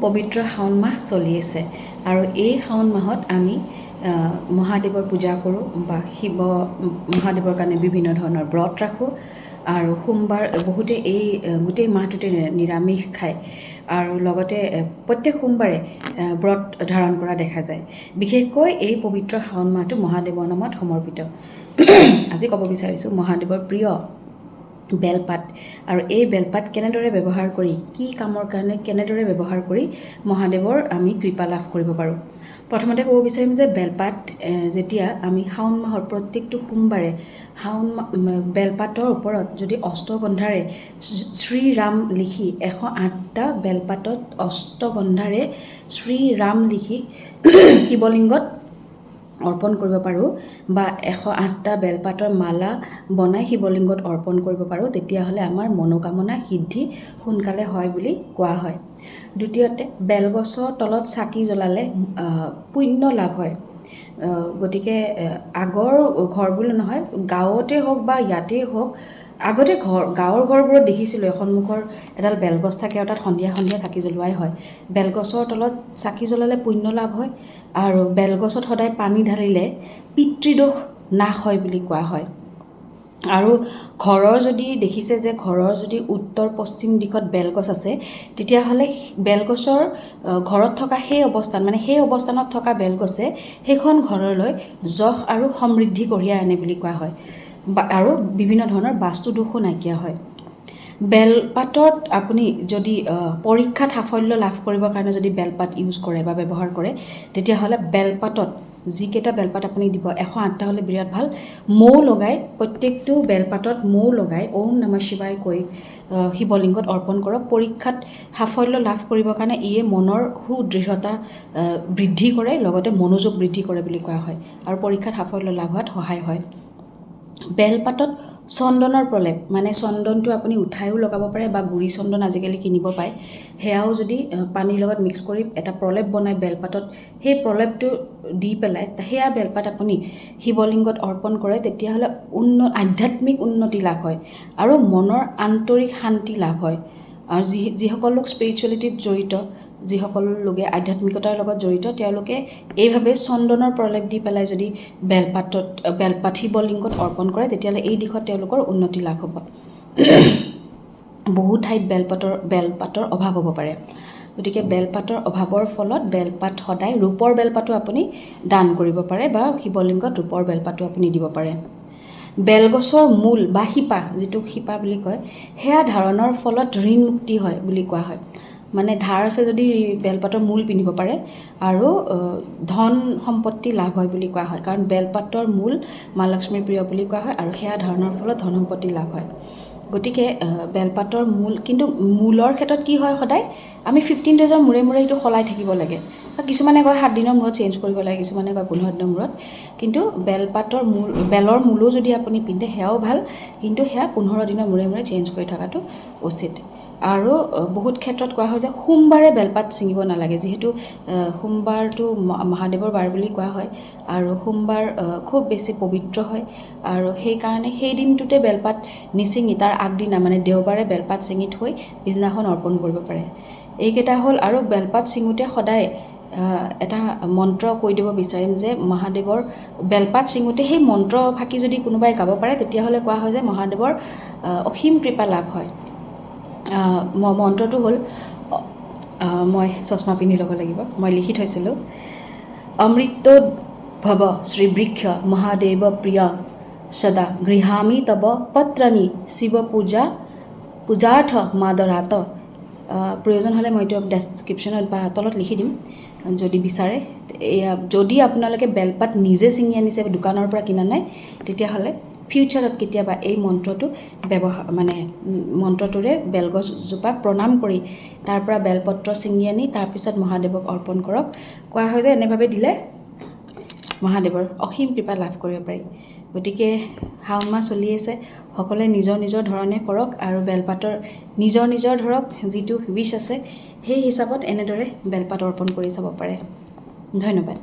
পবিত্ৰ শাওণ মাহ চলি আছে আৰু এই শাওণ মাহত আমি মহাদেৱৰ পূজা কৰোঁ বা শিৱ মহাদেৱৰ কাৰণে বিভিন্ন ধৰণৰ ব্ৰত ৰাখোঁ আৰু সোমবাৰ বহুতে এই গোটেই মাহটোতে নিৰামিষ খায় আৰু লগতে প্ৰত্যেক সোমবাৰে ব্ৰত ধাৰণ কৰা দেখা যায়। বিশেষকৈ এই পবিত্ৰ শাওণ মাহটো মহাদেৱৰ নামত সমৰ্পিত। আজি ক'ব বিচাৰিছোঁ মহাদেৱৰ প্ৰিয় বেলপাত আৰু এই বেলপাত কেনেদৰে ব্যৱহাৰ কৰি কি কামৰ কাৰণে কেনেদৰে ব্যৱহাৰ কৰি মহাদেৱৰ আমি কৃপা লাভ কৰিব পাৰোঁ। প্ৰথমতে ক'ব বিচাৰিম যে বেলপাত যেতিয়া আমি শাওণ মাহৰ প্ৰত্যেকটো সোমবাৰে বেলপাতৰ ওপৰত যদি অষ্টগন্ধাৰে শ্ৰীৰাম লিখি 108টা বেলপাতত অষ্টগন্ধাৰে শ্ৰীৰাম লিখি শিৱলিংগত অৰ্পণ কৰিব পাৰোঁ বা 108টা বেলপাতৰ মালা বনাই শিৱলিংগত অৰ্পণ কৰিব পাৰোঁ, তেতিয়াহ'লে আমাৰ মনোকামনা সিদ্ধি সোনকালে হয় বুলি কোৱা হয়। দ্বিতীয়তে বেলগছৰ তলত চাকি জ্বলালে পুণ্য লাভ হয়। গতিকে আগৰ ঘৰবোৰ নহয়, গাঁৱতে হওক বা ইয়াতেই হওক, আগতে গাঁৱৰ ঘৰবোৰত দেখিছিলোঁ সন্মুখৰ এডাল বেলগছ থাকে আৰু তাত সন্ধিয়া সন্ধিয়া চাকি জ্বলোৱাই হয়। বেলগছৰ তলত চাকি জ্বলালে পুণ্য লাভ হয় আৰু বেলগছত সদায় পানী ঢালিলে পিতৃদোষ নাশ হয় বুলি কোৱা হয়। আৰু ঘৰৰ যদি দেখিছে যে ঘৰৰ যদি উত্তৰ পশ্চিম দিশত বেলগছ আছে, তেতিয়াহ'লে বেলগছৰ ঘৰত থকা সেই অৱস্থানত থকা বেলগছে সেইখন ঘৰলৈ যশ আৰু সমৃদ্ধি কঢ়িয়াই আনে বুলি কোৱা হয় আৰু বিভিন্ন ধৰণৰ বাস্তু দোষো নাইকিয়া হয়। বেলপাতত আপুনি যদি পৰীক্ষাত সাফল্য লাভ কৰিবৰ কাৰণে যদি বেলপাত ইউজ কৰে বা ব্যৱহাৰ কৰে, তেতিয়াহ'লে বেলপাতত যিকেইটা বেলপাত আপুনি দিব 108টা হ'লে বিৰাট ভাল। মৌ লগাই প্ৰত্যেকটো বেলপাতত মৌ লগাই ওম নমঃ শিৱায় কৈ শিৱলিংগত অৰ্পণ কৰক। পৰীক্ষাত সাফল্য লাভ কৰিবৰ কাৰণে ইয়ে মনৰ সুদৃঢ়তা বৃদ্ধি কৰে, লগতে মনোযোগ বৃদ্ধি কৰে বুলি কোৱা হয় আৰু পৰীক্ষাত সাফল্য লাভ হোৱাত সহায় হয়। বেলপাতত চন্দনৰ প্ৰলেপ, মানে চন্দনটো আপুনি উঠাইও লগাব পাৰে বা গুড়ি চন্দন আজিকালি কিনিব পায়, সেয়াও যদি পানীৰ লগত মিক্স কৰি এটা প্ৰলেপ বনাই বেলপাতত সেই প্ৰলেপটো দি পেলাই সেয়া বেলপাত আপুনি শিৱলিংগত অৰ্পণ কৰে, তেতিয়াহ'লে আধ্যাত্মিক উন্নতি লাভ হয় আৰু মনৰ আন্তৰিক শান্তি লাভ হয়। আৰু যিসকল লোক স্পিৰিচুৱেলিটিত জড়িত, যিসকল লোকে আধ্যাত্মিকতাৰ লগত জড়িত, তেওঁলোকে এইভাৱে চন্দনৰ প্ৰলেপ দি পেলাই যদি বেলপাত শিৱলিংগত অৰ্পণ কৰে, তেতিয়াহ'লে এই দিশত তেওঁলোকৰ উন্নতি লাভ হ'ব। বহু ঠাইত বেলপাতৰ অভাৱ হ'ব পাৰে, গতিকে বেলপাতৰ অভাৱৰ ফলত বেলপাত সদায় ৰূপৰ বেলপাতো আপুনি দান কৰিব পাৰে বা শিৱলিংগত ৰূপৰ বেলপাতো আপুনি দিব পাৰে। বেলগছৰ মূল বা শিপা, যিটো শিপা বুলি কয়, সেয়া ধাৰণৰ ফলত ঋণ মুক্তি হয় বুলি কোৱা হয়। মানে ধাৰ আছে যদি বেলপাতৰ মূল পিন্ধিব পাৰে আৰু ধন সম্পত্তি লাভ হয় বুলি কোৱা হয়, কাৰণ বেলপাতৰ মূল মা লক্ষ্মীৰ প্ৰিয় বুলি কোৱা হয় আৰু সেয়া ধাৰণৰ ফলত ধন সম্পত্তি লাভ হয়। গতিকে বেলপাতৰ মূল, কিন্তু মূলৰ ক্ষেত্ৰত কি হয়, সদায় আমি 15 days মূৰে মূৰে সেইটো সলাই থাকিব লাগে। কিছুমানে কয় 7 দিনৰ মূৰত চেঞ্জ কৰিব লাগে, কিছুমানে কয় 15 দিনৰ মূৰত, কিন্তু বেলৰ মূলো যদি আপুনি পিন্ধে সেয়াও ভাল, কিন্তু সেয়া 15 দিনৰ মূৰে মূৰে চেঞ্জ কৰি থকাটো উচিত। আৰু বহুত ক্ষেত্ৰত কোৱা হয় যে সোমবাৰে বেলপাত ছিঙিব নালাগে, যিহেতু সোমবাৰটো মহাদেৱৰ বাৰ বুলি কোৱা হয় আৰু সোমবাৰ খুব বেছি পবিত্ৰ হয় আৰু সেইকাৰণে সেই দিনটোতে বেলপাত নিছিঙি তাৰ আগদিনা মানে দেওবাৰে বেলপাত ছিঙি থৈ পিছদিনাখন অৰ্পণ কৰিব পাৰে। এইকেইটা হ'ল। আৰু বেলপাত ছিঙোতে সদায় এটা মন্ত্ৰ কৈ দিব বিচাৰিম যে মহাদেৱৰ বেলপাত ছিঙোতে সেই মন্ত্ৰ ফাঁকি যদি কোনোবাই গাব পাৰে, তেতিয়াহ'লে কোৱা হয় যে মহাদেৱৰ অসীম কৃপা লাভ হয়। মন্ত্ৰটো হ'ল, মই চশমা পিন্ধি ল'ব লাগিব, মই লিখি থৈছিলোঁ, অমৃতোদ্ভৱ শ্ৰীবৃক্ষ মহাদেৱ প্ৰিয় সদা গৃহামি তব পত্ৰাণি শিৱ পূজাৰ্থ মাদৰাত। প্ৰয়োজন হ'লে মই এইটো ডেছক্ৰিপশ্যনত বা তলত লিখি দিম যদি বিচাৰে। যদি আপোনালোকে বেলপাত নিজে ছিঙি আনিছে, দোকানৰ পৰা কিনা নাই, তেতিয়াহ'লে ফিউচাৰত কেতিয়াবা এই মন্ত্ৰটো মন্ত্ৰটোৰে বেলগছজোপাক প্ৰণাম কৰি তাৰ পৰা বেলপত্ৰ ছিঙি আনি তাৰপিছত মহাদেৱক অৰ্পণ কৰক। কোৱা হয় যে এনেভাৱে দিলে মহাদেৱৰ অসীম কৃপা লাভ কৰিব পাৰি। গতিকে শাওণ মাহ চলি আছে, সকলোৱে নিজৰ নিজৰ ধৰণে কৰক আৰু বেলপাতৰ নিজৰ ধৰক যিটো উইচ আছে সেই হিচাপত এনেদৰে বেলপাত অৰ্পণ কৰি চাব পাৰে। ধন্যবাদ।